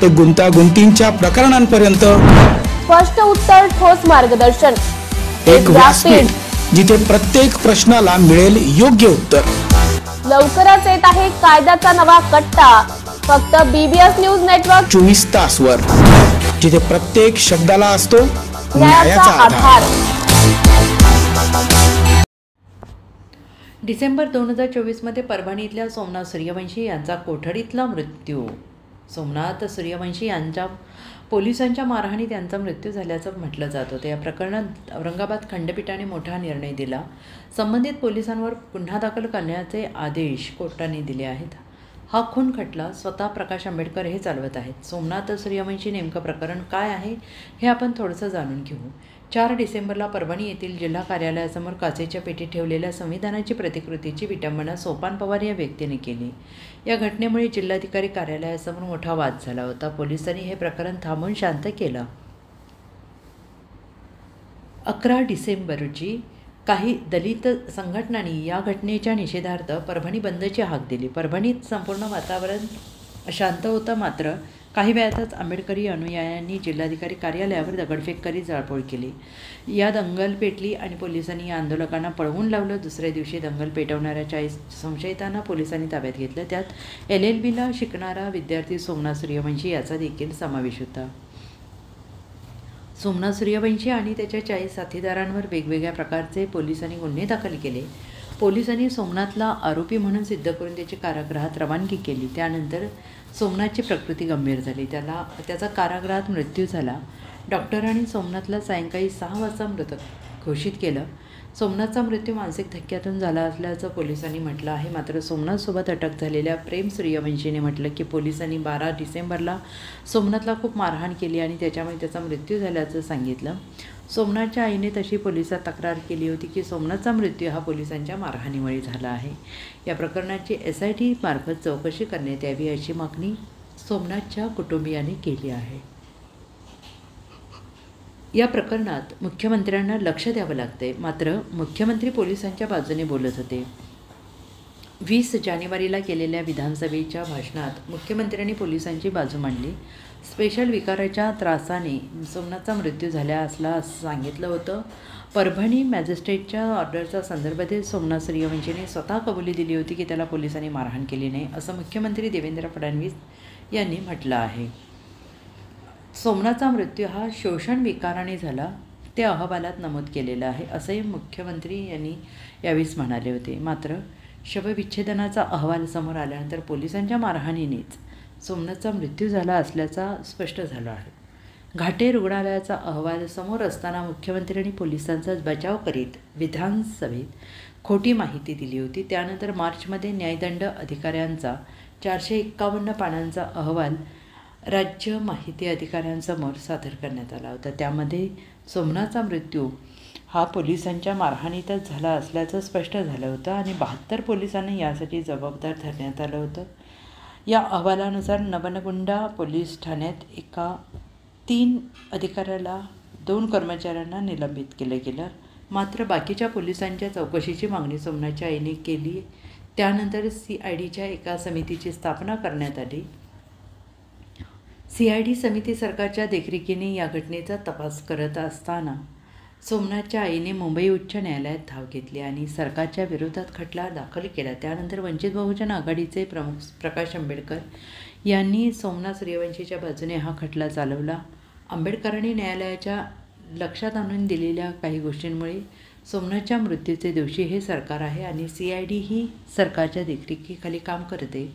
ते गुंतागुंतींच्या प्रकरणांपर्यंत स्पष्ट उत्तर, ठोस मार्गदर्शन, एक व्यासपीठ जिथे प्रत्येक प्रश्नाला मिळेल योग्य उत्तर। लवकरच येत आहे कायद्याचा नवा कट्टा, फक्त BBS न्यूज नेटवर्क 24 तास वर, जिथे प्रत्येक शब्दाला असतो न्यायाचा आधार। डिसेंबर 2024 मध्ये परभणी इथल्या सोमनाथ सूर्यवंशी यांचा कोठडीतला मृत्यू। सोमनाथ सूर्यवंशी यांच्या पोलिसांच्या मारहाणीत त्यांचा मृत्यू झाल्याचं म्हटलं जात होतं। या प्रकरणात औरंगाबाद खंडपीठाने मोठा निर्णय दिला। संबंधित पोलिसांवर गुन्हा दाखल करण्याचे आदेश कोर्टाने दिले आहेत। हा खून खटला स्वतः प्रकाश आंबेडकर हे चालवत आहेत। सोमनाथ सूर्यवंशी नेमकं प्रकरण काय आहे हे आपण थोडंसं जाणून घेऊ। 4 डिसेंबरला परभणी येथील जिल्हा कार्यालयासमोर काचेच्या पेटीत ठेवलेल्या संविधानाची प्रतिकृतीची विटंबना सोपान पवार या व्यक्तीने केली। या घटनेमुळे जिल्हाधिकारी कार्यालयासमोर मोठा वाद झाला होता। पोलिसांनी हे प्रकरण थांबवून शांत केलं। 11 डिसेंबर रोजी काही दलित संघटनांनी या घटनेच्या निषेधार्थ परभणी बंदची हाक दिली। परभणीत संपूर्ण वातावरण अशांत होतं, मात्र काही वेळातच आंबेडकरी अनुयायांनी जिल्हाधिकारी कार्यालयावर दगडफेक करीत जाळपोळ केली। या दंगल पेटली आणि पोलिसांनी या आंदोलकांना पळवून लावलं। दुसऱ्या दिवशी दंगल पेटवणाऱ्या 40 संशयितांना पोलिसांनी ताब्यात घेतलं। त्यात LLBला शिकणारा विद्यार्थी सोमनाथ सूर्यवंशी याचा देखील समावेश होता। सोमनाथ सूर्यवंशी आणि त्याच्या 40 साथीदारांवर वेगवेगळ्या प्रकारचे पोलिसांनी गुन्हे दाखल केले। पोलिसांनी सोमनाथला आरोपी म्हणून सिद्ध करून त्याची कारागृहात रवानगी केली। त्यानंतर सोमनाथची प्रकृती गंभीर झाली, त्याचा कारागृहात मृत्यू झाला। डॉक्टरांनी सोमनाथला सायंकाळी 6 वाजता मृत घोषित केलं। सोमनाथचा मृत्यू मानसिक धक्क्यातून झाला असल्याचं पोलिसांनी म्हटलं आहे। मात्र सोमनाथसोबत अटक झालेल्या प्रेम सूर्यवंशीने म्हटलं की पोलिसांनी 12 डिसेंबरला सोमनाथला खूप मारहाण केली आणि त्याच्यामुळे त्याचा मृत्यू झाल्याचं सांगितलं। सोमनाथच्या आईने तशी पोलिसात तक्रार केली होती की सोमनाथचा मृत्यू हा पोलिसांच्या मारहाणीमुळे झाला आहे। या प्रकरणाची SIT मार्फत चौकशी करण्यात यावी अशी मागणी सोमनाथच्या कुटुंबियांनी केली आहे। या प्रकरणात मुख्यमंत्र्यांना लक्ष द्यावं लागते, मात्र मुख्यमंत्री पोलिसांच्या बाजूने बोलत होते। 20 जानेवारीला केलेल्या विधानसभेच्या भाषणात मुख्यमंत्र्यांनी पोलिसांची बाजू मांडली। स्पेशल विकाराच्या त्रासाने सोमनाथचा मृत्यू झाला असं सांगितलं होतं। परभणी मॅजिस्ट्रेटच्या ऑर्डरचा संदर्भ देत सोमनाथ सूर्यवंशीने स्वतः कबुली दिली होती की त्याला पोलिसांनी मारहाण केली नाही, असं मुख्यमंत्री देवेंद्र फडणवीस यांनी म्हटलं आहे। सोमनाथचा मृत्यू हा शोषण विकाराने झाला, ते अहवालात नमूद केलेलं आहे, असंही मुख्यमंत्री यांनी यावेळीच म्हणाले होते। मात्र शवविच्छेदनाचा अहवाल समोर आल्यानंतर पोलिसांच्या मारहाणीनेच सोमनाथचा मृत्यू झाला असल्याचा स्पष्ट झालं आहे। घाटे रुग्णालयाचा अहवाल समोर असताना मुख्यमंत्र्यांनी पोलिसांचा बचाव करीत विधानसभेत खोटी माहिती दिली होती। त्यानंतर मार्चमध्ये न्यायदंड अधिकाऱ्यांचा 451 पानांचा अहवाल राज्य माहिती अधिकाऱ्यांसमोर सादर करण्यात आला होता। त्यामध्ये सोमनाथचा मृत्यू हा पोलिसांच्या मारहाणीतच झाला असल्याचं स्पष्ट झालं होतं आणि 72 पोलिसांना यासाठी जबाबदार धरण्यात आलं होतं। या अहवालानुसार नवनगुंडा पोलीस ठाण्यात एका 3 अधिकाऱ्याला 2 कर्मचाऱ्यांना निलंबित केलं गेलं। मात्र बाकीच्या पोलिसांच्या चौकशीची मागणी सोमनाथच्या आईने केली। त्यानंतर CIDच्या एका समितीची स्थापना करण्यात आली। CID समिती सरकारच्या देखरेखीने या घटनेचा तपास करत असताना सोमनाथच्या आईने मुंबई उच्च न्यायालयात धाव घेतली आणि सरकारच्या विरोधात खटला दाखल केला। त्यानंतर वंचित बहुजन आघाडीचे प्रमुख प्रकाश आंबेडकर यांनी सोमनाथ सूर्यवंशीच्या बाजूने हा खटला चालवला। आंबेडकरांनी न्यायालयाच्या लक्षात आणून दिलेल्या काही गोष्टींमुळे सोमनाथच्या मृत्यूचे दोषी हे सरकार आहे आणि CID ही सरकारच्या देखरेखीखाली काम करते।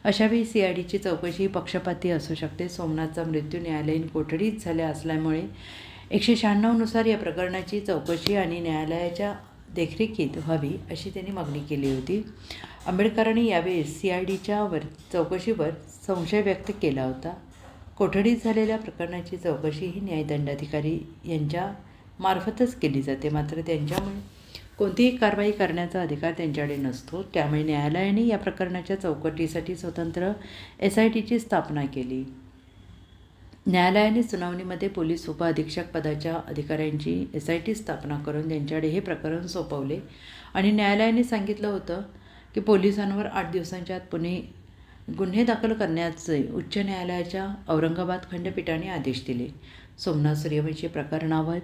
अशावेळी CIDची चौकशी पक्षपाती असू शकते। सोमनाथचा मृत्यू न्यायालयीन कोठडीत झाला असल्यामुळे 196 नुसार या प्रकरणाची चौकशी आणि न्यायालयाच्या देखरेखीत व्हावी अशी त्यांनी मागणी केली होती। आंबेडकरांनी यावेळी CIDच्या चौकशीवर संशय व्यक्त केला होता। कोठडीत झालेल्या प्रकरणाची चौकशी ही न्यायदंडाधिकारी यांच्या मार्फतच केली जाते, मात्र त्यांच्यामुळे कोणतीही कारवाई करण्याचा अधिकार त्यांच्याकडे नसतो। त्यामुळे न्यायालयाने या प्रकरणाच्या चौकटीसाठी स्वतंत्र SITची स्थापना केली। न्यायालयाने सुनावणीमध्ये पोलीस उपअधीक्षक पदाच्या अधिकाऱ्यांची SIT स्थापना करून त्यांच्याकडे हे प्रकरण सोपवले आणि न्यायालयाने सांगितलं होतं की पोलिसांवर 8 दिवसांच्या आत पुणे गुन्हे दाखल करण्याचे उच्च न्यायालयाच्या औरंगाबाद खंडपीठाने आदेश दिले. सोमनाथ सूर्यवंशी प्रकरणावर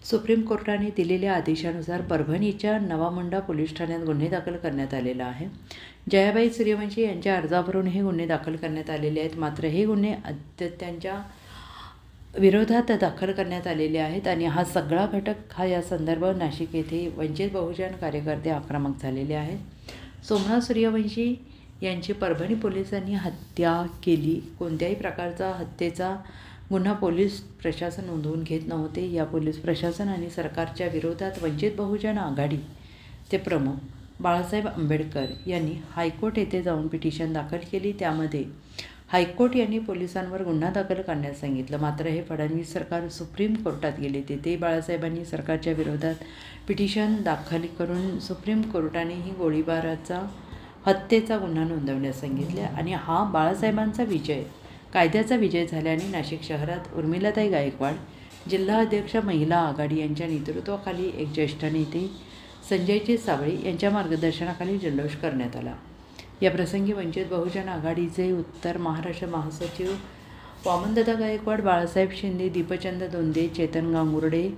सुप्रीम कोर्टाने दिलेल्या आदेशानुसार परभणीच्या नवामुंडा पोलीस ठाण्यात गुन्हे दाखल करण्यात आलेला आहे. जयाबाई सूर्यवंशी यांच्या अर्जावरून हे गुन्हे दाखल करण्यात आलेले आहेत. मात्र हे गुन्हे त्यांच्या विरोधात दाखल करण्यात आलेले आहेत आणि हा सगळा घटक हा या संदर्भात नाशिक येथे वंचित बहुजन कार्यकर्ते आक्रमक झालेले आहेत. सोमनाथ सूर्यवंशी यांची परभणी पोलिसांनी हत्या केली. कोणत्याही प्रकारचा हत्येचा गुन्हा पोलीस प्रशासन नोंदवून घेत नव्हते. या पोलीस प्रशासन आणि सरकारच्या विरोधात वंचित बहुजन आघाडीचे प्रमुख बाळासाहेब आंबेडकर यांनी हायकोर्ट येथे जाऊन पिटिशन दाखल केली. त्यामध्ये हायकोर्ट यांनी पोलिसांवर गुन्हा दाखल करण्यास सांगितलं. मात्र हे फडणवीस सरकार सुप्रीम कोर्टात गेले. तेथे बाळासाहेबांनी सरकारच्या विरोधात पिटिशन दाखल करून सुप्रीम कोर्टानेही गोळीबाराचा हत्येचा गुन्हा नोंदवण्यास सांगितले आणि हा बाळासाहेबांचा विजय, कायद्याचा विजय झाल्याने नाशिक शहरात उर्मिलाताई गायकवाड, जिल्हा अध्यक्ष महिला आघाडी यांच्या नेतृत्वाखाली एक ज्येष्ठ नेते संजयजी साबळे यांच्या मार्गदर्शनाखाली जल्लोष करण्यात आला. या प्रसंगी वंचित बहुजन आघाडीचे उत्तर महाराष्ट्र महासचिव वामनदादा गायकवाड, बाळासाहेब शिंदे, दीपचंद दोंदे, चेतन गांगुर्डे,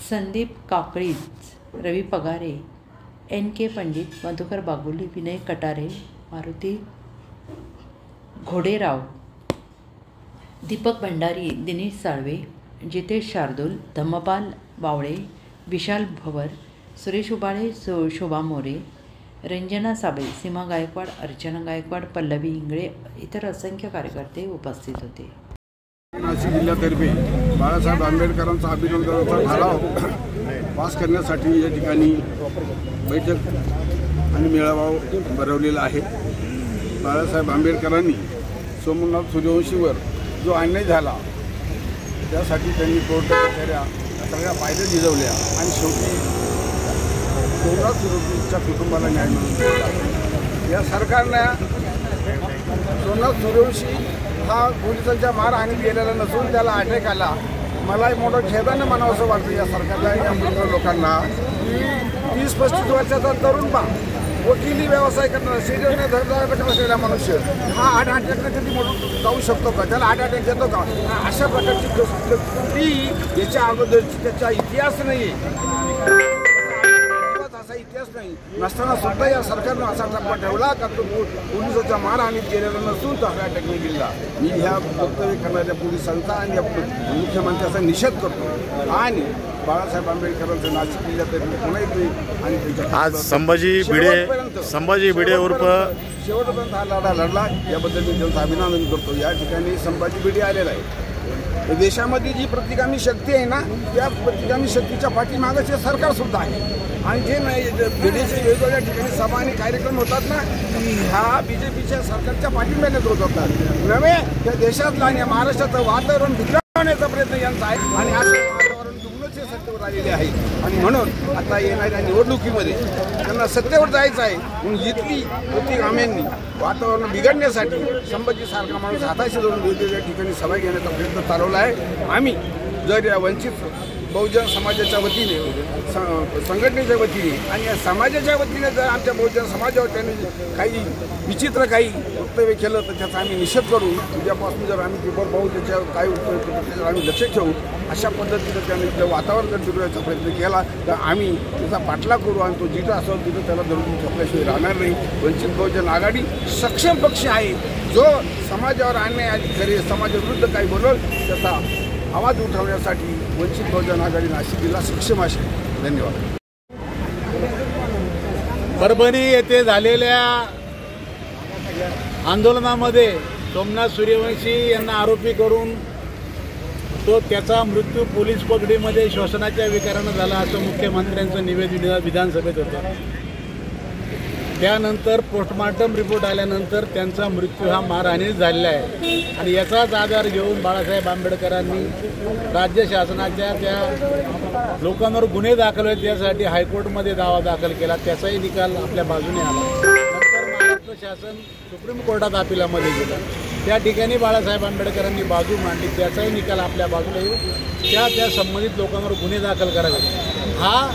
संदीप काकळीज, रवी पगारे, NK पंडित, मधुकर बागुली, विनय कटारे, मारुती घोडेराव, दीपक भंडारी, दिनेश साळवे, जितेश शार्दूल, धम्मपाल बावळे, विशाल भवर, सुरेश उबाळे, शोभा मोरे, रंजना साबळे, सीमा गायकवाड, अर्चना गायकवाड, पल्लवी इंगळे इतर असंख्य कार्यकर्ते उपस्थित होते. नाशिक जिल्ह्यातर्फे बाळासाहेब आंबेडकरांचा अभिनंदनाचा ठराव पास करण्यासाठी या ठिकाणी बैठक आणि मेळावा भरवलेला आहे. बाळासाहेब आंबेडकरांनी सोमनाथ सूर्यवंशीवर जो अन्याय झाला त्यासाठी त्यांनी कोर्ट कचेऱ्या सगळ्या पायऱ्या झिजवल्या आणि शेवटी सोमनाथ सूर्यवंशीच्या कुटुंबाला न्याय मिळवून दिला. या सरकारनं सोमनाथ सूर्यवंशी हा पोलिसांच्या मारहाणीत गेलेला नसून त्याला अटॅक आला. मला एक मोठं खेदानं म्हणावं असं वाटतं या सरकारला, या मित्र लोकांना, की 30-35 वर्षाचा तरुण बा वकिली व्यवसाय करणारा शेजारने धरधाकट असलेला मनुष्य हा हार्ट अटॅकने कधी मोठं जाऊ शकतो का? त्याला हार्ट अटॅक येतो का? अशा प्रकारची कुठली याच्या अगोदरची त्याचा इतिहास नाही आहे, असा इतिहास नाही नसताना सुद्धा या सरकारनं असा टप्पा ठेवला का तो पोलिसाच्या मारहाणीत गेलेला नसून तो हार्ट अटॅकने गेला. मी ह्या वक्तव्य करणाऱ्या पोलिसांचा आणि या मुख्यमंत्र्यांचा निषेध करतो आणि बाळासाहेब आंबेडकरांचं नाशिक जिल्ह्यात पुन्हा एकदा आणि आज संभाजी भिडे उर्फ शेवटपर्यंत हा लढा लढला. याबद्दल मी त्यांचं अभिनंदन करतो. या ठिकाणी संभाजी भिडे आलेला आहे. देशामध्ये जी प्रतिगामी शक्ती आहे ना, त्या प्रतिगामी शक्तीच्या पाठीमागच हे सरकार सुद्धा आहे. आणि जे भिडेचे वेगवेगळ्या ठिकाणी सभा आणि कार्यक्रम होतात ना, ह्या BJPच्या सरकारच्या पाठिंब्यानेच होत होतात. नव्हे त्या देशातलं आणि महाराष्ट्राचं वातावरण बिघडवण्याचा प्रयत्न यांचा आहे आणि असं वातावरण दुर्लक्ष सत्तेवर आलेले आहे. आणि म्हणून आता येणाऱ्या निवडणुकीमध्ये त्यांना सत्तेवर जायचं आहे. म्हणून इथली प्रतिगाम्यांनी वातावरण बिघडण्यासाठी संभाजीसारखा माणूस हाताशी धरून वेगवेगळ्या ठिकाणी सभा घेण्याचा प्रयत्न चालवला आहे. आम्ही जर या वंचित बहुजन समाजाच्या वतीने, संघटनेच्या वतीने आणि या समाजाच्या वतीने जर आमच्या बहुजन समाजावर त्यांनी काही विचित्र काही वक्तव्य केलं तर त्याचा आम्ही निषेध करू. उद्यापासून जर आम्ही पेपर पाहू त्याच्यावर काय उत्तर त्याच्यावर आम्ही लक्ष ठेवू. अशा पद्धतीनं त्यांनी जर वातावरण जर बिघडवायचा प्रयत्न केला तर आम्ही त्याचा पाठलाग करू आणि तो जिथं असेल तिथं त्याला धरून ठेवल्याशिवाय राहणार नाही. वंचित बहुजन आघाडी सक्षम पक्ष आहे. जो समाजावर अन्याय आणि खरे समाजाविरुद्ध काही बोलल त्याचा आवाज उठवण्यासाठी वंचित बहुजन आघाडी नाशिक जिल्हा सक्षम असेल. धन्यवाद. परभणी येथे झालेल्या आंदोलनामध्ये सोमनाथ सूर्यवंशी यांना आरोपी करून त्याचा मृत्यू पोलीस कोठडीमध्ये श्वसनाच्या विकारानं झाला असं मुख्यमंत्र्यांचं निवेदन विधानसभेत होतं. त्यानंतर पोस्टमार्टम रिपोर्ट आल्यानंतर त्यांचा मृत्यू हा मारहाणीत झालेला आहे आणि याचाच आधार घेऊन बाळासाहेब आंबेडकरांनी राज्य शासनाच्या त्या लोकांवर गुन्हे दाखल आहेत त्यासाठी हायकोर्टमध्ये दावा दाखल केला. त्याचाही निकाल आपल्या बाजूने आला. नंतर महाराष्ट्र शासन सुप्रीम कोर्टात अपिलामध्ये गेलं. त्या ठिकाणी बाळासाहेब आंबेडकरांनी बाजू मांडली. त्याचाही निकाल आपल्या बाजूला येऊन त्या संबंधित लोकांवर गुन्हे दाखल करावे हा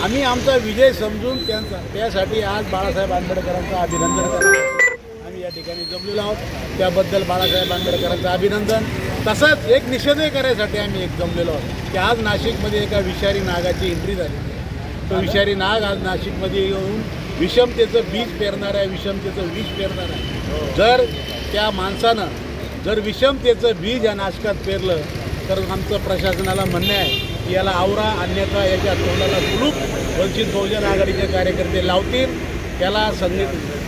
आम्ही आमचा विजय समजून त्यासाठी आज बाळासाहेब आंबेडकरांचं अभिनंदन करतो. आम्ही या ठिकाणी जमलेलो आहोत. त्याबद्दल बाळासाहेब आंबेडकरांचं अभिनंदन. तसंच एक निषेधही करायसाठी आम्ही एक जमलेलो आहोत की आज नाशिकमध्ये एका विषारी नागाची एंट्री झाली. तो विषारी नाग आज नाशिकमध्ये येऊन विषमतेचं बीज पेरणार आहे, विषमतेचं विष पेरणार आहे. जर त्या माणसानं जर विषमतेचं बीज या नाशकात पेरलं तर आमचं प्रशासनाला म्हणणं आहे की याला आवरा, अन्यथा याच्या तोंडाला कुलूप वंचित बहुजन आघाडीचे कार्यकर्ते लावतील. त्याला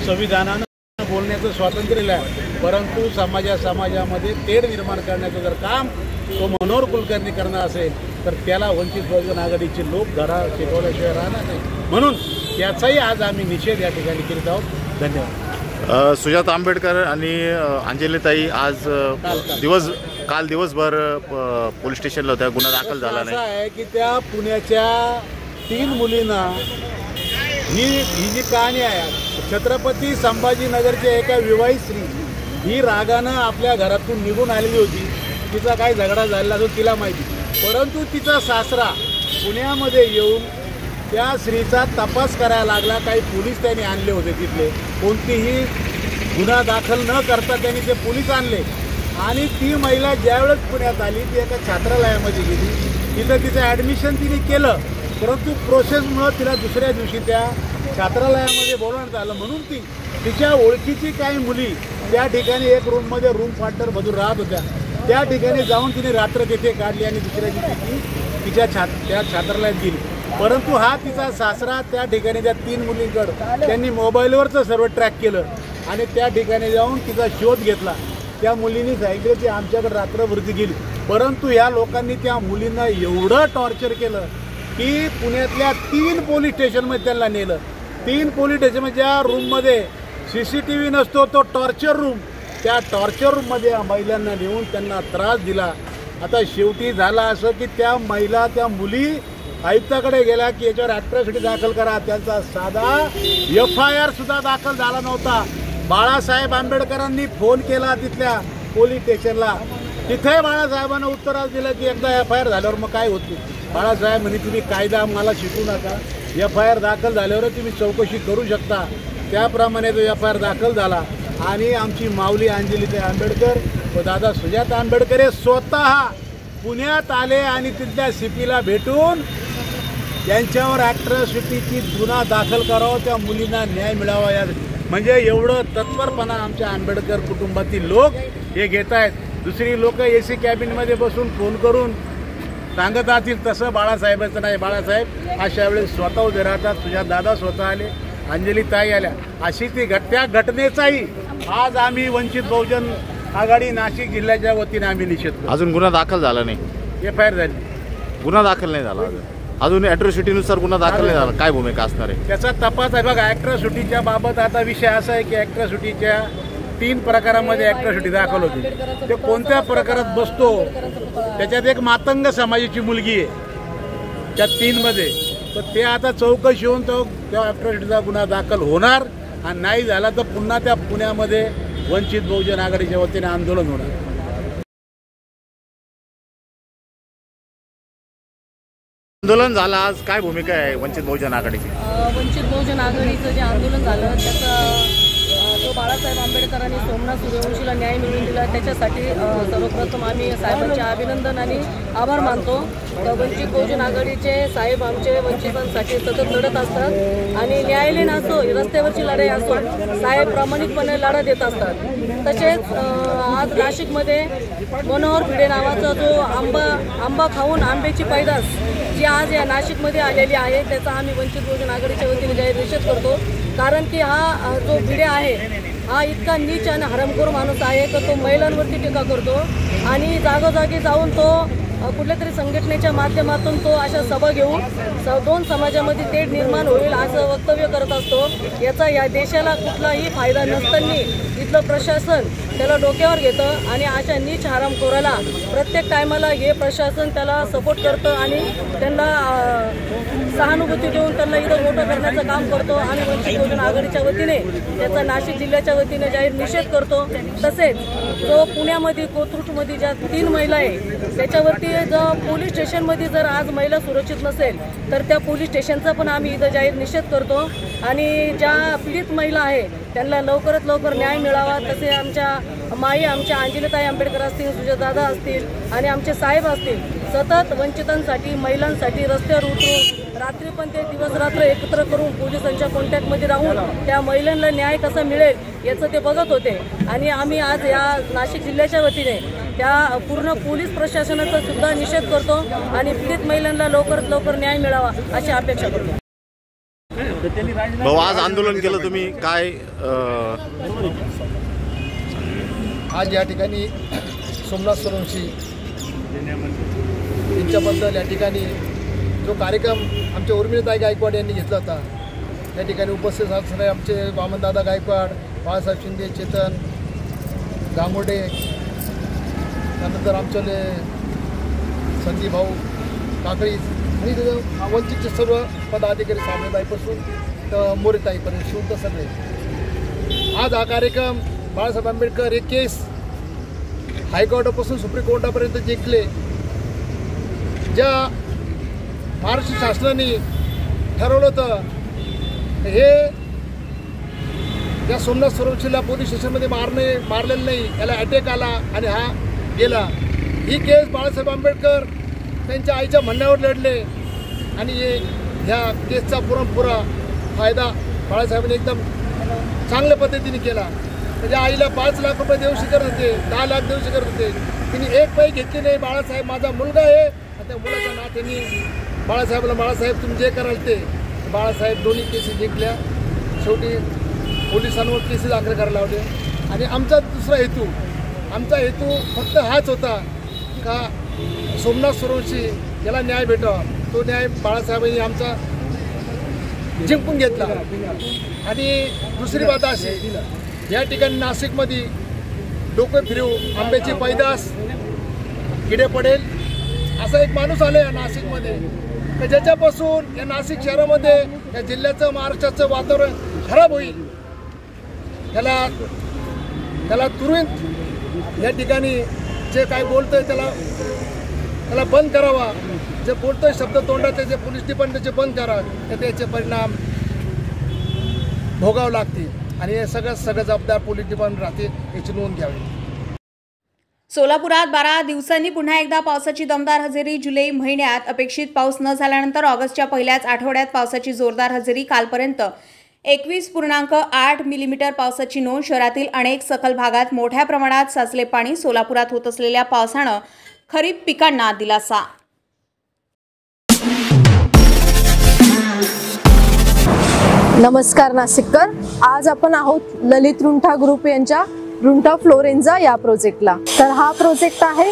संविधानानं बोलण्याचं स्वातंत्र्य आहे, परंतु समाजामध्ये तेढ निर्माण करण्याचं जर काम तो मनोहर कुलकर्णी करणार असेल तर त्याला वंचित बहुजन आघाडीचे लोक धडा शिकवल्याशिवाय राहणार नाही. म्हणून त्याचाही आज आम्ही निषेध या ठिकाणी करीत आहोत. धन्यवाद. सुजाता आंबेडकर आणि अंजलीताई आज काल दिवसभर पोलीस स्टेशनला होत्या, गुन्हा दाखल झाला नाही. असं आहे की त्या पुण्याच्या 3 मुलींना ही जी कहाणी आहे, छत्रपती संभाजीनगरच्या एका विवाहित स्त्री ही रागानं आपल्या घरातून निघून आलेली होती. तिचा काय झगडा झाला तो तिला माहिती, परंतु तिचा सासरा पुण्यामध्ये येऊन त्या स्त्रीचा तपास करायला लागला. काही पोलीस त्यांनी आणले होते, तिथले कोणतीही गुन्हा दाखल न करता त्यांनी ते पोलीस आणले आणि ती महिला ज्यावेळेस पुण्यात आली ती एका छात्रालयामध्ये गेली. तिथं तिचं ॲडमिशन तिने केलं, परंतु प्रोसेसमुळं तिला दुसऱ्या दिवशी त्या छात्रालयामध्ये बोलवण्यात आलं. म्हणून तिच्या ओळखीची काही मुली त्या ठिकाणी एक रूममध्ये रूम पार्टनर मधून राहत होत्या. त्या ठिकाणी जाऊन तिने रात्र तिथे काढली आणि दुसऱ्या दिवशी ती त्या छात्रालयात गेली. परंतु हा तिचा सासरा त्या ठिकाणी त्या 3 मुलींकडं त्यांनी मोबाईलवरचं सर्व ट्रॅक केलं आणि त्या ठिकाणी जाऊन तिचा शोध घेतला. त्या मुलींनी सांगितलं की आमच्याकडे रात्रभरती गेली, परंतु या लोकांनी त्या मुलींना एवढं टॉर्चर केलं की पुण्यातल्या 3 पोलीस स्टेशनमध्ये त्यांना नेलं. 3 पोलीस स्टेशनमध्ये ज्या रूममध्ये CCTV नसतो तो टॉर्चर रूम, त्या टॉर्चर रूममध्ये या महिलांना नेऊन त्यांना त्रास दिला. आता शेवटी झाला असं की त्या मुली आयुक्ताकडे गेल्या की याच्यावर ॲट्रॉसिटी दाखल करा. त्यांचा साधा FIR सुद्धा दाखल झाला नव्हता. बाळासाहेब आंबेडकरांनी फोन केला तिथल्या पोलीस स्टेशनला, तिथे बाळासाहेबांना उत्तर दिलं की एकदा FIR झाल्यावर मग काय होती. बाळासाहेब म्हणे तुम्ही कायदा मला शिकू नका, FIR दाखल झाल्यावर तुम्ही चौकशी करू शकता. त्याप्रमाणे तो FIR दाखल झाला आणि आमची माऊली अंजलीताई आंबेडकर व दादा सुजाता आंबेडकर हे स्वतः पुण्यात आले आणि तिथल्या CPला भेटून त्यांच्यावर ॲट्रॉसिटीची गुन्हा दाखल करावा, त्या मुलींना न्याय मिळावा. या म्हणजे एवढं तत्परपणा आमच्या आंबेडकर कुटुंबातील लोक हे घेत आहेत. दुसरी लोक AC कॅबिनमध्ये बसून फोन करून सांगत असतील तसं बाळासाहेबांचं नाही. बाळासाहेब अशा वेळेस स्वतः उभे राहतात. तुझ्या दादा स्वतः आले, अंजलीताई आल्या. अशी त्या घटनेचाही आज आम्ही वंचित बहुजन आघाडी नाशिक जिल्ह्याच्या वतीने आम्ही निषेध करतो. अजून गुन्हा दाखल झाला नाही, FIR झाली, गुन्हा दाखल नाही झाला अजून ॲट्रॉसिटीनुसार गुन्हा दाखल नाही झाला. काय भूमिका असणार आहे त्याचा तपास आहे. बघा ॲट्रॉसिटीच्या बाबत आता विषय असा आहे की ॲट्रॉसिटीच्या 3 प्रकारामध्ये ॲट्रॉसिटी दाखल होती. ते कोणत्या प्रकारात बसतो त्याच्यात एक मातंग समाजाची मुलगी आहे त्या 3 मध्ये, तर ते आता चौकशी होऊन तो त्या ॲट्रॉसिटीचा गुन्हा दाखल होणार आणि नाही झाला तर पुन्हा त्या पुण्यामध्ये वंचित बहुजन आघाडीच्या वतीने आंदोलन होणार. आंदोलन झालं आज, काय भूमिका आहे वंचित बहुजन आघाडीची? वंचित बहुजन आघाडीचं जे आंदोलन झालं त्याचा जो बाळासाहेब आंबेडकरांनी सोमनाथ सूर्यवंशीला न्याय मिळवून दिला त्याच्यासाठी सर्वप्रथम आम्ही साहेबांचे अभिनंदन आणि आभार मानतो. वंचित बहुजन आघाडीचे साहेब आमचे वंचितांसाठी सतत लढत असतात आणि न्यायालयीन असो रस्त्यावरची लढाई असो साहेब प्रामाणिकपणे लढा देत असतात. तसेच आज नाशिकमध्ये मनोहर भिडे नावाचा जो आंबा खाऊन आंब्याची पैदास जी आज या नाशिकमध्ये आलेली आहे त्याचा आम्ही वंचित बहुजन आघाडीच्या वतीने जाहीर निषेध करतो. कारण की हा जो भिडे आहे हा इतका नीच आणि हरामखोर माणूस आहे तर तो महिलांवरती टीका करतो आणि जागोजागी जाऊन तो कुठल्या तरी संघटनेच्या माध्यमातून तो अशा सभा घेऊन 2 समाजामध्ये तेढ निर्माण होईल असं वक्तव्य करत असतो. याचा या देशाला कुठलाही फायदा नसताना इथलं प्रशासन त्याला डोक्यावर घेतं आणि अशा नीच हरामखोराला प्रत्येक टायमाला हे प्रशासन त्याला सपोर्ट करतं आणि त्यांना सहानुभूती देऊन त्यांना इथं मोठं करण्याचं काम करतो. आणि वंचित बहुजन आघाडीच्या वतीने त्याचा नाशिक जिल्ह्याच्या वतीने जाहीर निषेध करतो. तसेच जो पुण्यामध्ये कोथरूडमध्ये ज्या 3 महिला आहे त्याच्यावरती जर पोलीस स्टेशनमध्ये जर आज महिला सुरक्षित नसेल तर त्या पोलीस स्टेशनचा पण आम्ही इथं जाहीर निषेध करतो आणि ज्या पीडित महिला आहे त्यांना लवकरात लवकर न्याय मिळावा. तसे आमच्या अंजलीताई आंबेडकर असतील, सुजातदादा असतील आणि आमचे साहेब असतील सतत वंचितांसाठी महिलांसाठी रस्त्यावर उतरून रात्री पण ते दिवस रात्र एकत्र करून पोलिसांच्या कॉन्टॅक्टमध्ये राहून त्या महिलांना न्याय कसा मिळेल याचं ते बघत होते. आणि आम्ही आज या नाशिक जिल्ह्याच्या वतीने त्या पूर्ण पोलीस प्रशासनाचा सुद्धा निषेध करतो आणि पीडित महिलांना लवकरात लवकर न्याय मिळावा अशी अपेक्षा करतो. भाऊ, आज आंदोलन केलं तुम्ही, काय आज या ठिकाणी सोमनाथ सोनवंशी यांच्याबद्दल या ठिकाणी जो कार्यक्रम आमच्या उर्मिलाताई गायकवाड यांनी घेतला होता, या ठिकाणी उपस्थित असणारे आमचे वामनदादा गायकवाड, बाळासाहेब शिंदे, चेतन गांगोडे, त्यानंतर आमचे संदीप भाऊ काकळी आणि वंचितचे सर्व पदाधिकारी सामनेबाईपासून तर मोरेताईपर्यंत शिवत सगळे. आज हा कार्यक्रम बाळासाहेब आंबेडकर हे केस हायकोर्टापासून सुप्रीम कोर्टापर्यंत जिंकले. ज्या महाराष्ट्र शासनाने ठरवलं होतं हे ज्या सोमनाथ सोनवंशीला पोलीस स्टेशनमध्ये मारलेलं नाही, याला अटॅक आला आणि हा गेला. ही केस बाळासाहेब आंबेडकर त्यांच्या आईच्या म्हणण्यावर लढले आणि ह्या केसचा पुरेपूर फायदा बाळासाहेबांनी एकदम चांगल्या पद्धतीने केला. म्हणजे आईला 5 लाख रुपये देऊ शिकत होते, 10 लाख देऊ शिकत होते, तिने एक पैसे घेतली नाही. बाळासाहेब माझा मुलगा आहे, त्या मुलाच्या नात्याने बाळासाहेबला, बाळासाहेब तुम्ही जे कराल ते. बाळासाहेब दोन्ही केसेस जिंकल्या. शेवटी पोलिसांवर केसेस दाखल करायला लावले. आणि आमचा दुसरा हेतू फक्त हाच होता का सोमनाथ सोनवंशी याला न्याय भेटावा. तो न्याय बाळासाहेबांनी आमचा जिंकून घेतला. आणि दुसरी बात अशी, या ठिकाणी नाशिकमध्ये डोकं फिरवू आंब्याची पैदास किडे पडेल असा एक माणूस आला आहे नाशिकमध्ये, तर ज्याच्यापासून या नाशिक शहरामध्ये या जिल्ह्याचं, महाराष्ट्राचं वातावरण खराब होईल. त्याला तुरंत या ठिकाणी जे काय बोलतोय त्याला बंद करावा. जे बोलतोय शब्द तोंडाचे, जे पोलीस डिपार्टमेंटचे बंद करा, तर त्याचे परिणाम भोगावं लागतील. आणि हे सगळं जबाबदार पोलीस डिपार्टमेंट राहते, याची नोंद घ्यावी. सोलापुरात 12 दिवसांनी पुन्हा एकदा पावसाची दमदार हजेरी. जुलै महिन्यात अपेक्षित पाऊस न झाल्यानंतर ऑगस्टच्या पहिल्याच आठवड्यात पावसाची जोरदार हजेरी. कालपर्यंत 21.8 मिलीमीटर पावसाची नोंद. शहरातील अनेक सखल भागात मोठ्या प्रमाणात साचले पाणी. सोलापुरात होत असलेल्या पावसानं खरीप पिकांना दिलासा. नमस्कार नाशिककर, आज आपण आहोत ललित रुंठा ग्रुप यांच्या रुंठा फ्लोरेन्झा या प्रोजेक्टला. तर हा प्रोजेक्ट आहे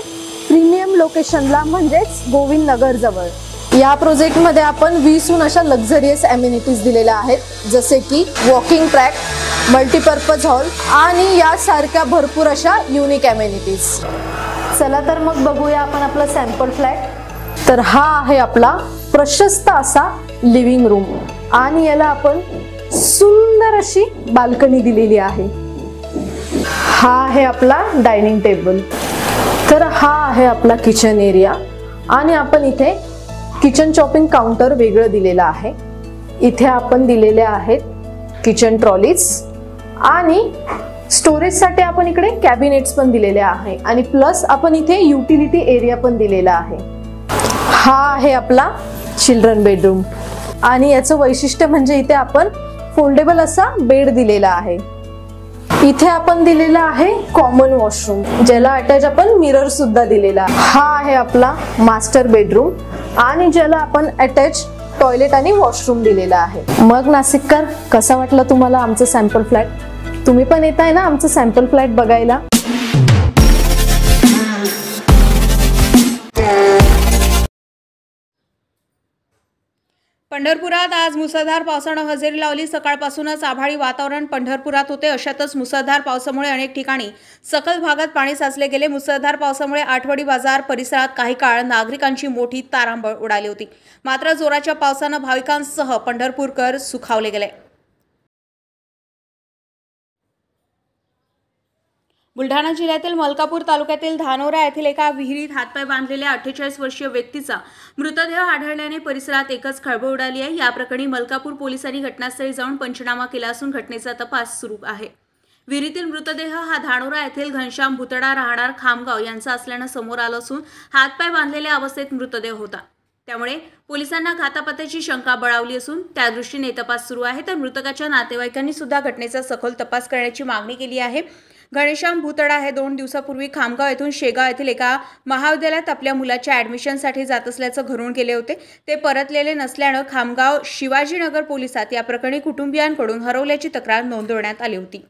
प्रीमियम लोकेशनला, म्हणजेच गोविंद नगर जवळ. या प्रोजेक्टमध्ये आपण 20हून अशा लक्झरियस ॲम्युनिटीज दिलेल्या आहेत, जसे की वॉकिंग ट्रॅक, मल्टीपर्पज हॉल आणि यासारख्या भरपूर अशा युनिक ॲम्युनिटीज. चला तर मग बघूया आपण आपला सॅम्पल फ्लॅट. तर हा आहे आपला प्रशस्त असा लिव्हिंग रूम आणि याला आपण सुंदर अशी बाल्कनी दिलेली आहे. हा आहे आपला डायनिंग टेबल. तर हा आहे आपला किचन एरिया आणि आपण इथे किचन चॉपिंग काउंटर वेगळं दिलेलं आहे. इथे आपण दिलेले आहेत किचन ट्रॉलीज आणि स्टोरेजसाठी आपण इकडे कॅबिनेट्स पण दिलेले आहे आणि प्लस आपण इथे युटिलिटी एरिया पण दिलेला आहे. हा आहे आपला चिल्ड्रन बेडरूम आणि याचं वैशिष्ट्य म्हणजे इथे आपण फोल्डेबल असा बेड दिलेला आहे. इथे आपण दिलेला आहे कॉमन वॉशरूम, ज्याला अटॅच आपण मिरर सुद्धा दिलेला. हा आहे आपला मास्टर बेडरूम आणि ज्याला आपण अटॅच टॉयलेट आणि वॉशरूम दिलेला आहे. मग नाशिककर, कसा वाटलं तुम्हाला आमचं सॅम्पल फ्लॅट? तुम्ही पण येत आहे ना आमचं सॅम्पल फ्लॅट बघायला? पंढरपुरात आज मुसळधार पावसानं हजेरी लावली. सकाळपासूनच आभाळी वातावरण पंढरपुरात होते. अशातच मुसळधार पावसामुळे अनेक ठिकाणी सखल भागात पाणी साचले गेले. मुसळधार पावसामुळे आठवडी बाजार परिसरात काही काळ नागरिकांची मोठी तारांबळ उडाली होती. मात्र जोराच्या पावसानं भाविकांसह पंढरपूरकर सुखावले गेले. बुलढाणा जिल्ह्यातील मलकापूर तालुक्यातील धानोरा येथील एका विहिरीत हातपाय बांधलेल्या 48 वर्षीय व्यक्तीचा मृतदेह आढळल्याने परिसरात एकच खळबळ उडाली आहे। या प्रकरणी मलकापूर पोलिसांनी घटनास्थळी जाऊन पंचनामा केला असून घटनेचा तपास सुरू आहे। विहिरीतील मृतदेह हा धानोरा येथील घनश्याम भुतडा राहणार खामगाव यांचा असल्याने समोर आलं असून हातपाय बांधलेल्या अवस्थेत मृतदेह होता। त्यामुळे पोलिसांना घातापाताची शंका बळावली असून त्या दृष्टीने तपास सुरू आहे। तर मृतकाच्या नातेवाईकांनी सुद्धा घटनेचा सखोल तपास करण्याची मागणी केली आहे। घनश्याम भुतडा हे 2 दिवसापूर्वी खामगाव येथून शेगाव येथील एका महाविद्यालयात आपल्या मुलाच्या ॲडमिशनसाठी जात असल्याचं घडून गेले होते। ते परतलेले नसल्याने खामगाव शिवाजीनगर पोलिसात या प्रकरणी कुटुंबियांकडून हरवल्याची तक्रार नोंदवण्यात आली होती।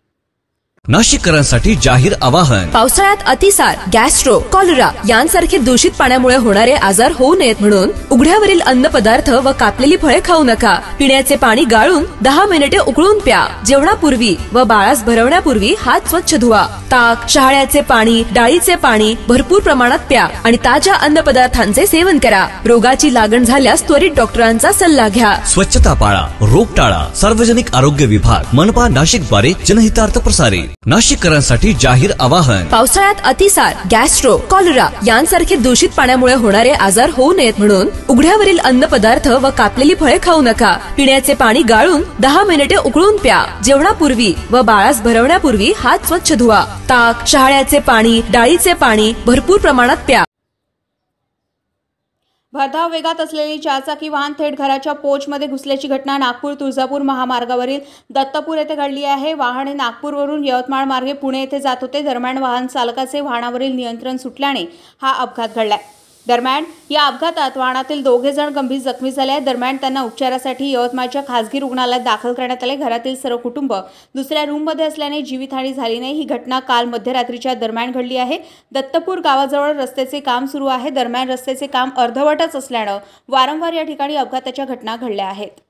नाशिककरांसाठी जाहीर आवाहन। पावसाळ्यात अतिसार, गॅस्ट्रो, कॉलरा यांसारखे दूषित पाण्यामुळे होणारे आजार होऊ नयेत म्हणून उघड्यावरील अन्नपदार्थ व कापलेली फळे खाऊ नका। पिण्याचे पाणी गाळून 10 मिनिटे उकळून प्या। जेवणापूर्वी व बाळास भरवण्यापूर्वी हात स्वच्छ धुवा। ताक, शहाळ्याचे पाणी, डाळीचे पाणी भरपूर प्रमाणात प्या आणि ताज्या अन्नपदार्थांचे सेवन करा। रोगाची लागण झाल्यास त्वरित डॉक्टरांचा सल्ला घ्या। स्वच्छता पाळा, रोग टाळा। सार्वजनिक आरोग्य विभाग, मनपा नाशिक द्वारे जनहितार्थ प्रसारित। नाशिककरांसाठी जाहीर आवाहन। पावसाळ्यात अतिसार, गॅस्ट्रो, कॉलरा यांसारखे दूषित पाण्यामुळे होणारे आजार होऊ नयेत म्हणून उघड्यावरील अन्नपदार्थ व कापलेली फळे खाऊ नका। पिण्याचे पाणी गाळून 10 मिनिटे उकळून प्या। जेवणापूर्वी व बाळास भरवण्यापूर्वी हात स्वच्छ धुवा। ताक, शहाळ्याचे पाणी, डाळीचे पाणी भरपूर प्रमाणात प्या। भरधाव वेगात असलेली 4 चाकी वाहन थेट घराच्या पोचमध्ये घुसल्याची घटना नागपूर तुळजापूर महामार्गावरील दत्तपूर येथे घडली आहे। वाहन हे नागपूरवरून यवतमाळ मार्गे पुणे येथे जात होते। दरम्यान वाहन चालकाचे वाहनावरील नियंत्रण सुटल्याने हा अपघात घडलाय। दरम्यान या अपघातात वाहनातील 2 जण गंभीर जखमी झाले आहेत। दरम्यान त्यांना उपचारासाठी यवतमाळच्या खासगी रुग्णालयात दाखल करण्यात आले। घरातील सर्व कुटुंब दुसऱ्या रूममध्ये असल्याने जीवितहानी झाली नाही। ही घटना काल मध्यरात्रीच्या दरम्यान घडली आहे। दत्तपूर गावाजवळ रस्त्याचे काम सुरू आहे। दरम्यान रस्त्याचे काम अर्धवटच असल्याने वारंवार या ठिकाणी अपघाताच्या घटना घडल्या आहेत।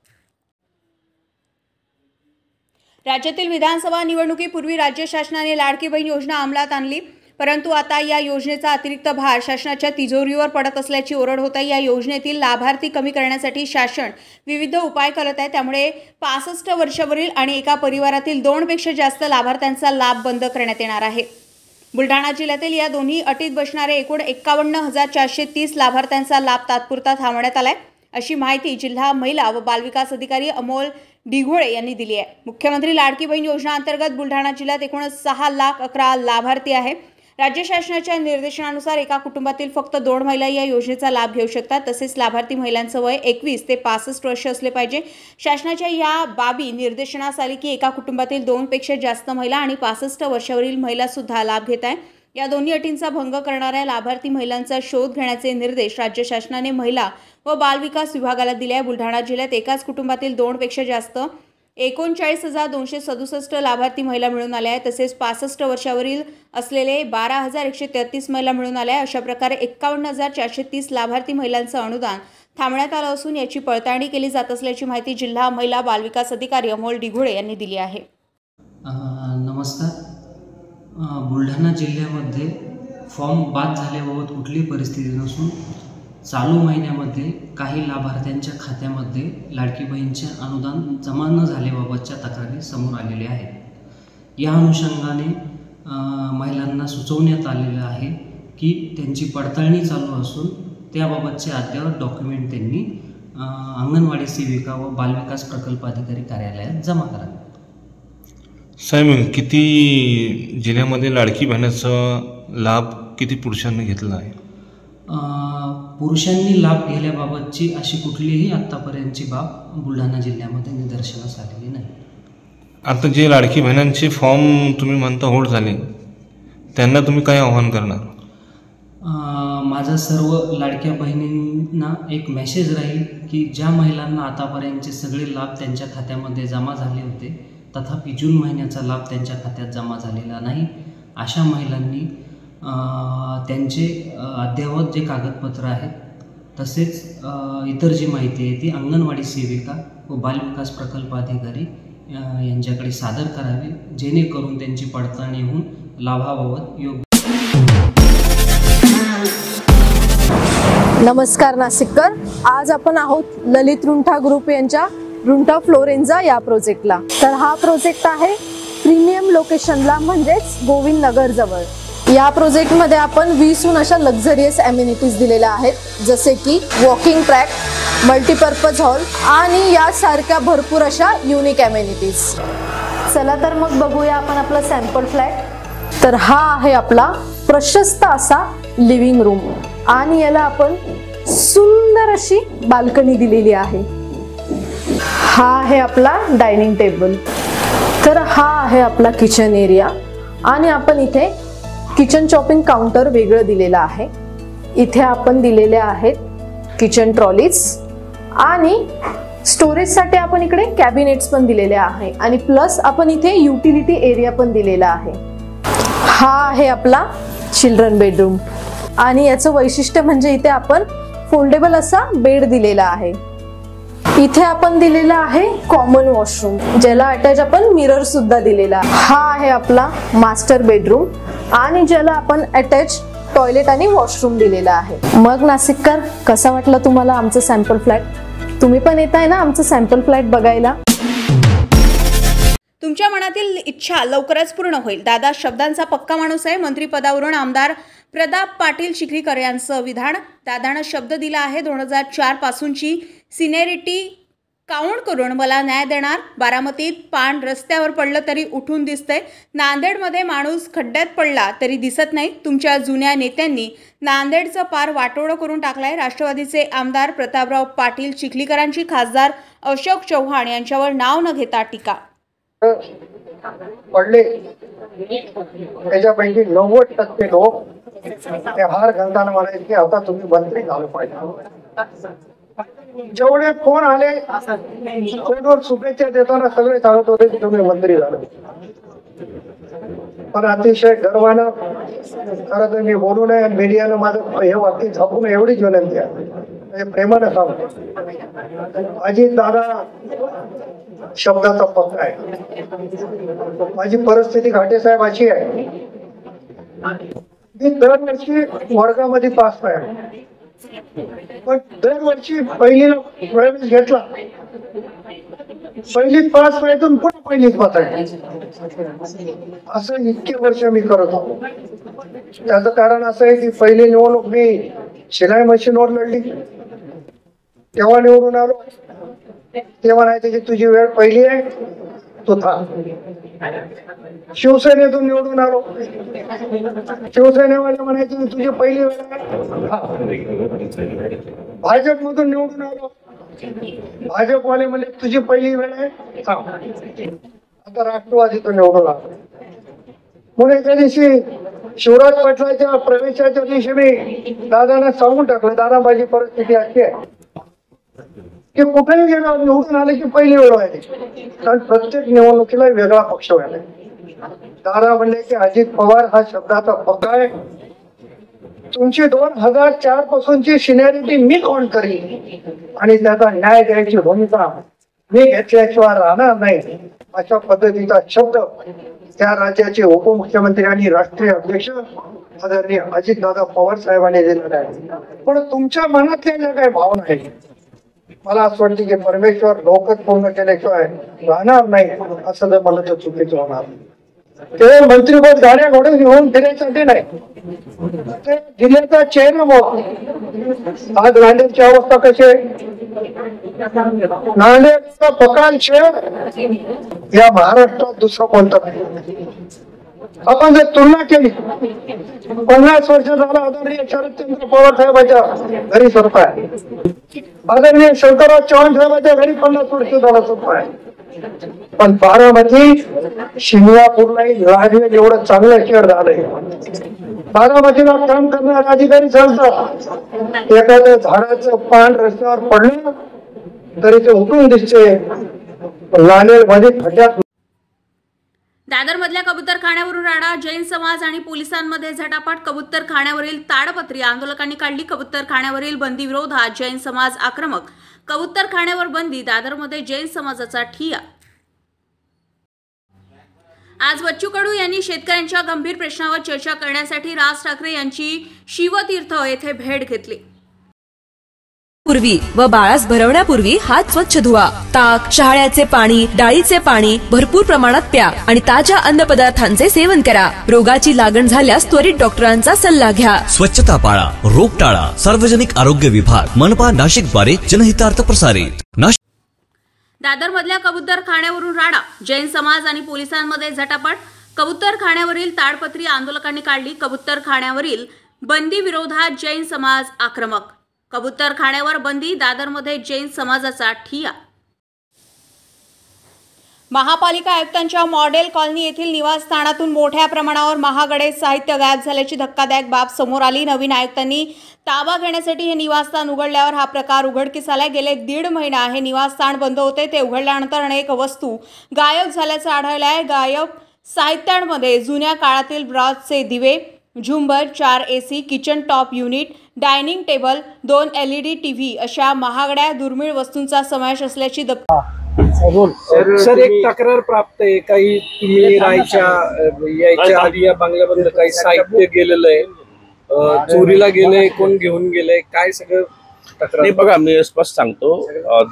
राज्यातील विधानसभा निवडणुकीपूर्वी राज्य शासनाने लाडकी बहीण योजना अंमलात आणली, परंतु आता या योजनेचा अतिरिक्त भार शासनाच्या तिजोरीवर पडत असल्याची ओरड होत आहे। या योजनेतील लाभार्थी कमी करण्यासाठी शासन विविध उपाय करत आहे। त्यामुळे 65 वर्षावरील आणि एका परिवारातील 2 पेक्षा जास्त लाभार्थ्यांचा लाभ बंद करण्यात येणार आहे। बुलढाणा जिल्ह्यातील या दोन्ही अटीत बसणारे एकूण 51,430 लाभार्थ्यांचा लाभ तात्पुरता थांबवण्यात आलाय, अशी माहिती जिल्हा महिला व बालविकास अधिकारी अमोल डिघोळे यांनी दिली आहे। मुख्यमंत्री लाडकी बहीण योजना अंतर्गत बुलढाणा जिल्ह्यात एकूण 6,11,00,000 लाभार्थी आहे। राज्य शासनाच्या निर्देशनानुसार एका कुटुंबातील फक्त 2 महिला या योजनेचा लाभ घेऊ शकतात। तसेच लाभार्थी महिलांचं वय 21 ते 65 वर्ष असले पाहिजे। शासनाच्या या बाबी निर्देशनास आली की एका कुटुंबातील 2 पेक्षा जास्त महिला आणि 65 वर्षावरील महिला सुद्धा लाभ घेत आहेत। या दोन्ही अटींचा भंग करणाऱ्या लाभार्थी महिलांचा शोध घेण्याचे निर्देश राज्य शासनाने महिला व बालविकास विभागाला दिले आहे। बुलढाणा जिल्ह्यात एकाच कुटुंबातील 2 पेक्षा जास्त 39,267 लाभार्थी महिला मिळून आल्या आहेत। तसेच 65 वर्षावरील असलेले 12,133 महिला मिळून आल्या आहेत। अशा प्रकारे 51,430 लाभार्थी महिलांचं अनुदान थांबण्यात आलं असून याची पडताळणी केली जात असल्याची माहिती जिल्हा महिला बालविकास अधिकारी अमोल डिघोळे यांनी दिली आहे। नमस्कार। बुलढाणा जिल्ह्यामध्ये फॉर्म बाद झाल्याबाबत कुठलीही परिस्थिती नसून चालू महिन्यामध्ये काही लाभार्थ्यांच्या खात्यामध्ये लाडकी बहीणचे अनुदान जमा न झाल्याबाबतच्या तक्रारी समोर आलेल्या आहेत। या अनुषंगाने महिलांना सुचवण्यात आलेलं आहे की त्यांची पडताळणी चालू असून त्याबाबतचे अद्ययावत डॉक्युमेंट त्यांनी अंगणवाडी सेविका व बालविकास प्रकल्प अधिकारी कार्यालयात जमा करावे। साहेब, किती जिल्ह्यामध्ये लाडकी बहिणीचा लाभ किती पुरुषांनी घेतला आहे? पुरुषांनी लाभ घेण्याबाबतची अशी कुठलीही आत्तापर्यंतची बाब बुलढाणा जिल्ह्यामध्ये निदर्शनास आलेली नाही। आता जे लाडकी बहिणांचे फॉर्म तुम्ही म्हणता होल्ड झाले, त्यांना तुम्ही काय आव्हान करणार? माझा सर्व लाडक्या बहिणींना एक मेसेज राहील की ज्या महिलांना आतापर्यंतचे सगळे लाभ त्यांच्या खात्यामध्ये जमा झाले होते, तथापि जून महिन्याचा लाभ त्यांच्या खात्यात जमा झालेला नाही, अशा महिलांनी त्यांचे अद्ययावत जे कागदपत्र आहेत तसेच इतर जी माहिती आहे ती अंगणवाडी सेविका व बालविकास प्रकल्प अधिकारी यांच्याकडे सादर करावी, जेणेकरून त्यांची पडताळणी होऊन लाभाबाबत योग्य। नमस्कार नाशिककर, आज आपण आहोत ललित रुंठा ग्रुप यांच्या रुंठा फ्लोरेंजा या प्रोजेक्टला। तर हा प्रोजेक्ट आहे प्रीमियम लोकेशनला म्हणजेच गोविंद नगर जवळ. या प्रोजेक्टमध्ये आपण 20हून अशा लक्झरियस ॲम्युनिटीज दिलेल्या आहेत, जसे की वॉकिंग ट्रॅक, मल्टीपर्पज हॉल आणि यासारख्या भरपूर अशा युनिक ॲम्युनिटीज. चला तर मग बघूया आपण आपला सॅम्पल फ्लॅट. तर हा आहे आपला प्रशस्त असा लिव्हिंग रूम आणि याला आपण सुंदर अशी बाल्कनी दिलेली आहे. हा आहे आपला डायनिंग टेबल. तर हा आहे आपला किचन एरिया आणि आपण इथे किचन चॉपिंग काउंटर वेगळं दिलेलं आहे. इथे आपण दिलेले आहेत किचन ट्रॉलीज आणि स्टोरेजसाठी आपण इकडे कॅबिनेट्स पण दिलेले आहे आणि प्लस आपण इथे युटिलिटी एरिया पण दिलेला आहे. हा आहे आपला चिल्ड्रन बेडरूम आणि याचं वैशिष्ट्य म्हणजे इथे आपण फोल्डेबल असा बेड दिलेला आहे. इथे आपण दिलेला आहे कॉमन वॉशरूम, ज्याला अटॅच आपण मिरर सुद्धा दिलेला आहे. हा आहे आपला मास्टर बेडरूम आणि ज्याला आपण अटॅच टॉयलेट आणि वॉशरूम दिलेला आहे. मग नाशिककर, कसा वाटला तुम्हाला आमचं सॅम्पल फ्लॅट? तुम्ही पण येताय ना आमचं सॅम्पल फ्लॅट बघायला? तुमच्या मनातील इच्छा लवकरच पूर्ण होईल. दादा शब्दांचा पक्का माणूस आहे. मंत्रिपदावरून आमदार प्रताप पाटील चिखलीकर यांचं विधान. दादानं शब्द दिला आहे 2004 पासूनची सिनियरिटी काउंट करून मला न्याय देणार. बारामतीत पान रस्त्यावर पडलं तरी उठून दिसतंय. नांदेडमध्ये माणूस खड्ड्यात पडला तरी दिसत नाही. तुमच्या जुन्या नेत्यांनी नांदेडचं पार वाटोळं करून टाकलंय. राष्ट्रवादीचे आमदार प्रतापराव पाटील चिखलीकरांची खासदार अशोक चव्हाण यांच्यावर नाव न घेता टीका. पडले त्याच्यापैकी 90% लोक ते हार घालताना म्हणायचे की आता तुम्ही मंत्री झालं पाहिजे. जेवढे फोन आले फोनवर शुभेच्छा देताना सगळे सांगत होते की तुम्ही मंत्री झालं. पण अतिशय गर्वानं खरं तर मी बोलू नये, मीडियानं माझं हे वाक्य झापून एवढीच विनंती आहे, प्रेमानं सांगतो. अजित दादा शब्दाचा पक्का आहे. माझी परिस्थिती घाटे साहेब अशी आहे, मी दरवर्षी वर्गामध्ये पास आहे, पण दरवर्षी पहिलीला प्रवेश घेतला, पहिलीत पास व्हायचं पुन्हा पहिलीत पास आहे, असं इतके वर्ष मी करत होतो. त्याचं कारण असं आहे की पहिली निवडणूक मी शिलाई मशीनवर लढली, तेव्हा निवडून आलो. ते म्हणायचे की तुझी वेळ पहिली आहे, तू थांब. शिवसेनेतून निवडून आलो, शिवसेनेवाले म्हणायचे की तुझी पहिली वेळ आहे. भाजपमधून निवडून आलो, भाजपवाले म्हणजे तुझी पहिली वेळ आहे, थांब. आता राष्ट्रवादीतून निवडून आलो. म्हणून एका दिवशी शिवराज पाटलाच्या प्रवेशाच्या दिवशी मी दादांना सांगून टाकलं, दादा माझी परिस्थिती अशी आहे की कुठेही गेलो निवडून आले की पहिली वेळ व्हायची, कारण प्रत्येक निवडणुकीला वेगळा पक्ष व्हायला. दादा म्हणले की अजित पवार हा शब्दाचा पक्का आहे, तुमची 2004 पासूनची सिनियरिटी मी काउंट करीन आणि त्याचा न्याय द्यायची भूमिका मी घेतल्याशिवाय राहणार नाही, अशा पद्धतीचा शब्द त्या राज्याचे उपमुख्यमंत्री आणि राष्ट्रीय अध्यक्ष आदरणीय अजितदादा पवार साहेबांनी दिलेला आहे. पण तुमच्या मनातल्या ज्या काही भावना आहेत, मला असं वाटतं की परमेश्वर लोकच पूर्ण केल्याशिवाय राहणार नाही, असं जर मला तर चुकीचं होणार. ते मंत्रीपद गाड्या घोडे घेऊन फिरायसाठी नाही, ते जिल्ह्याचा चेहरा मोठा. आज नांदेडची अवस्था कशी आहे? नांदेडचा पकाल शहर या महाराष्ट्रात दुसरं कोणतं नाही. आपण जर तुलना केली, 50 वर्ष झाला आदरणीय शरदचंद्र पवार साहेबांच्या घरी सरपा आहे, आदरणीय शंकरराव चव्हाण साहेबांच्या घरी 50 वर्ष झाला सरपा आहे. पण बारामती शिंगणापूरलाही राजवेल एवढं चांगलं शहर झालंय. बारामतीला काम करणारे अधिकारी सांगतात एखाद्या झाडाचं पान रस्त्यावर पडलं तरी ते उठून दिसते, नांदेड मध्ये खड्ड्यात. दादरमधल्या कबूतरखान्यावरून राडा, जैन समाज आणि पोलिसांमध्ये झटापट. कबूतरखान्यावरील ताडपत्री आंदोलकांनी काढली. कबूतरखान्यावरील बंदी विरोधात जैन समाज आक्रमक. कबूतरखान्यावर बंदी, दादरमध्ये जैन समाजाचा ठिय्या. आज बच्चू कडू यांनी शेतकऱ्यांच्या गंभीर प्रश्नावर चर्चा करण्यासाठी राज ठाकरे यांची शिवतीर्थ येथे भेट घेतली. पूर्वी व बाळास भरवण्यापूर्वी हात स्वच्छ धुवा. ताक, शहाळ्याचे पाणी, डाळीचे पाणी भरपूर प्रमाणात प्या आणि ताज्या अन्नपदार्थांचे सेवन करा. रोगाची लागण झाल्यास त्वरित डॉक्टरांचा सल्ला घ्या. स्वच्छता पाळा, रोग टाळा. सार्वजनिक आरोग्य विभाग, मनपा नाशिक द्वारे जनहितार्थ प्रसारित. दादर मधल्या कबूतर खाण्यावरून राडा, जैन समाज आणि पोलिसांमध्ये झटापट. कबूतर खाण्यावरील ताडपत्री आंदोलकांनी काढली. कबूतर खाण्यावरील बंदी विरोधात जैन समाज आक्रमक. कबूतर खाण्यावर बंदी, दादरमध्ये जैन समाजाचा ठिय्या. महापालिका आयुक्तांच्या मॉडेल कॉलनी येथील निवासस्थानातून मोठ्या प्रमाणावर महागडे साहित्य गायब झाल्याची धक्कादायक बाब समोर आली. नवीन आयुक्तांनी ताबा घेण्यासाठी हे निवासस्थान उघडल्यावर हा प्रकार उघडकीस आला. गेले 1.5 महिना हे निवासस्थान बंद होते. ते उघडल्यानंतर अनेक वस्तू गायब झाल्याचं आढळलं आहे. गायब साहित्यांमध्ये जुन्या काळातील ब्रॉन्झचे दिवे, झुंबर, 4 AC, kitchen top unit, dining table, 2 LED TV अशा महागड्या दुर्मिळ वस्तूंचा समावेश असल्याची सर एक तक्रार प्राप्त आहे. काही तुम्ही यायच्या आधी या बंगल्याबद्दल काही साहित्य गेलेलं आहे, चोरीला गेलंय, कोण घेऊन गेलंय, काय सगळं तक्रार? नाही बघा, मी स्पष्ट सांगतो,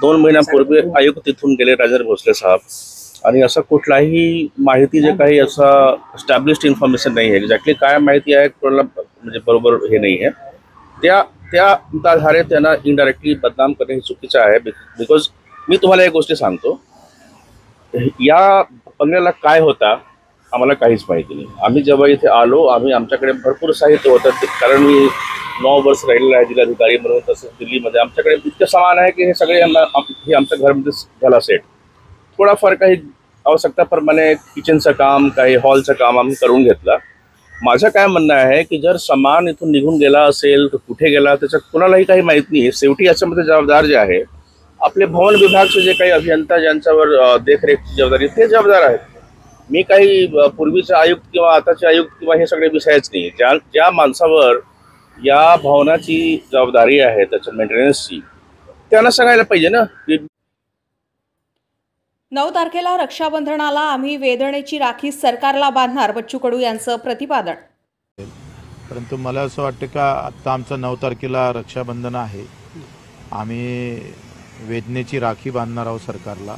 2 महिन्यापूर्वी आयुक्त तिथून गेले राजेंद्र भोसले साहेब, आणि असं कुठलाही माहिती जे काही असा एस्टॅब्लिश्ड इन्फॉर्मेशन नाही आहे. एक्झॅक्टली काय माहिती आहे कोणाला म्हणजे बरोबर हे नाही आहे. त्या आधारे त्यांना इनडायरेक्टली बदनाम करणे हे चुकीचं आहे. बिकॉज मी तुम्हाला एक गोष्टी सांगतो, या बंगल्याला काय होता आम्हाला काहीच माहिती नाही. आम्ही जेव्हा इथे आलो, आमच्याकडे भरपूर साहित्य होतं, कारण मी 9 वर्ष राहिलेलं आहे जिल्हाधिकारी म्हणून. तसंच दिल्लीमध्ये आमच्याकडे इतकं सामान आहे की हे सगळे हे आमच्या घरामध्ये झाला सेट. थोडाफार काही आवश्यकताप्रमाणे किचनचं काम, काही हॉलचं काम आम्ही करून घेतलं. माझं काय म्हणणं आहे की जर सामान इथून निघून गेला असेल तर कुठे गेला त्याचं कुणालाही काही माहीत नाही. शेवटी याच्यामध्ये जबाबदार जे आहे आपले भवन विभागचे जे काही अभियंता ज्यांच्यावर देखरेखची जबाबदारी ते जबाबदार आहेत. मी काही पूर्वीचे आयुक्त किंवा आताचे आयुक्त किंवा हे सगळे विषयच नाही. ज्या माणसावर या भवनाची जबाबदारी आहे त्याच्या मेंटेनन्सची, त्यांना सांगायला पाहिजे ना. 9 तारखेला रक्षाबंधनाला आम्ही वेदनेची राखी सरकारला बांधणार, बच्चू कडू यांचं प्रतिपादन. परंतु मला असं वाटतं का आत्ता आमचं 9 तारखेला रक्षाबंधन आहे, आम्ही वेदनेची राखी बांधणार आहोत सरकारला,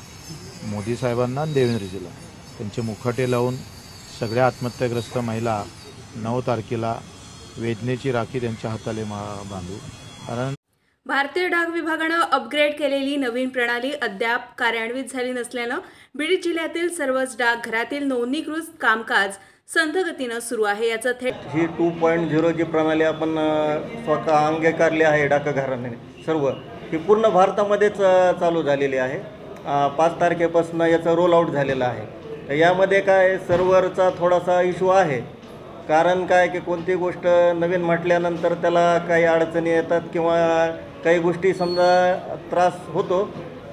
मोदी साहेबांना आणि देवेंद्रजीला. त्यांचे मुखवटे लावून सगळ्या आत्महत्याग्रस्त महिला 9 तारखेला वेदनेची राखी त्यांच्या हाताले बांधू. कारण भारतीय डाक विभागानं अपग्रेड केलेली नवीन प्रणाली अद्याप कार्यान्वित झाली नसल्यानं बीड जिल्ह्यातील सर्वच डाकघरातील नोंदणीकृत कामकाज संथ गतीनं सुरू आहे. याचं थेट ही 2.0 जी प्रणाली आपण स्वतः अंगीकारली आहे डाकघराने सर्व, ही पूर्ण भारतामध्येच चालू झालेली आहे. 5 तारखेपासून याचा रोल आउट झालेला आहे. तर यामध्ये काय सर्व्हरचा थोडासा इश्यू आहे. कारण काय की कोणती गोष्ट नवीन म्हटल्यानंतर त्याला काही अडचणी येतात किंवा काही गोष्टी समजा त्रास होतो,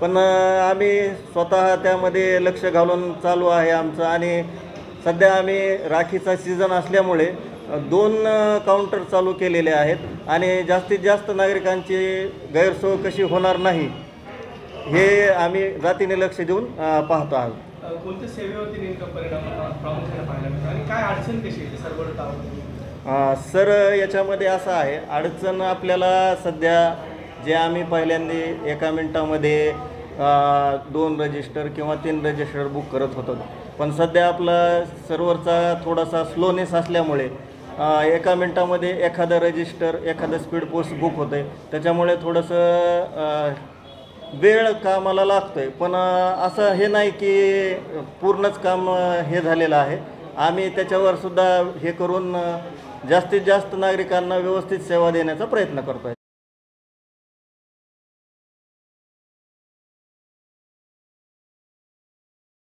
पण आम्ही स्वतः त्यामध्ये लक्ष घालून चालू आहे आमचं. आणि सध्या आम्ही राखीचा सीझन असल्यामुळे 2 काउंटर चालू केलेले आहेत आणि जास्तीत जास्त नागरिकांची गैरसोय कशी होणार नाही हे आम्ही जातीने लक्ष देऊन पाहतो आहोत. कोणत्या सेवेवरती नेमका परिणाम प्रामुख्याने पाहायला मिळतो आणि काय अडचण कशी येते सर्व्हर? सर याच्यामध्ये असं आहे, अडचण आपल्याला सध्या जे आम्ही पहिल्यांदा एका मिनिटामध्ये 2 रजिस्टर किंवा 3 रजिस्टर बुक करत होतो, पण सध्या आपला सर्व्हरचा थोडासा स्लोनेस असल्यामुळे एका मिनिटामध्ये एखादं रजिस्टर एखादं स्पीड पोस्ट बुक होतं आहे. त्याच्यामुळे थोडंसं वेळ कामाला लागतो आहे. पण असं हे नाही की पूर्णच काम हे झालेलं आहे. आम्ही त्याच्यावर सुद्धा हे करून जास्तीत जास्त नागरिकांना व्यवस्थित सेवा देण्याचा प्रयत्न करतो आहे.